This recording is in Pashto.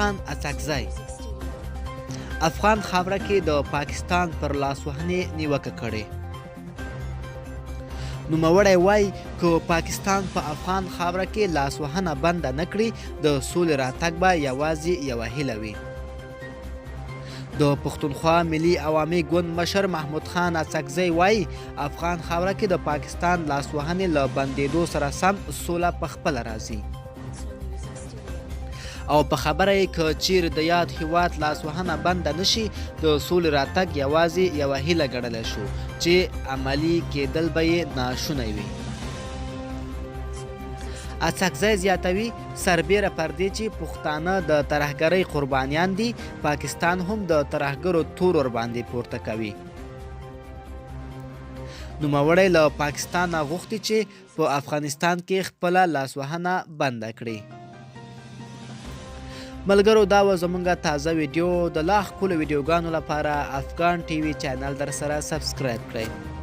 خان اڅکزي افغان خاوره کې د پاکستان پر لاسوهنې نیوکه کړې. نوموړی وایي که پاکستان په افغان خاوره کې لاسوهنه بنده نه کړي د سولې راتګ به یوازې یوه هیله وي. د پښتونخوا ملي عوامي ګوند مشر محمد خان اڅکزي وایي افغان خاوره کې د پاکستان لاسوهنې له بندېدو سره سم سوله په خپله راځي او په خبره یې که چیرې د یاد هیواد لاسوهنه بنده نشي د سولې راتګ یوازې یوه هیله ګڼلی شو چې عملي کېدل به یې ناشونی وي. اڅکزي زیاتوي سربیره پر دې چې پښتانه د ترهګرۍ قربانیان دي، پاکستان هم د ترهګرو تور ورباندې پورته کوي. نوموړی له پاکستانه غوښتي چې په افغانستان کې خپله لاسوهنه بنده کړي. ملګرو دا و زموږ تازه ویډیو. د لا ښکلو ویډیوګانو لپاره افغان ټي وي چینل در سره سبسکرایب کړئ.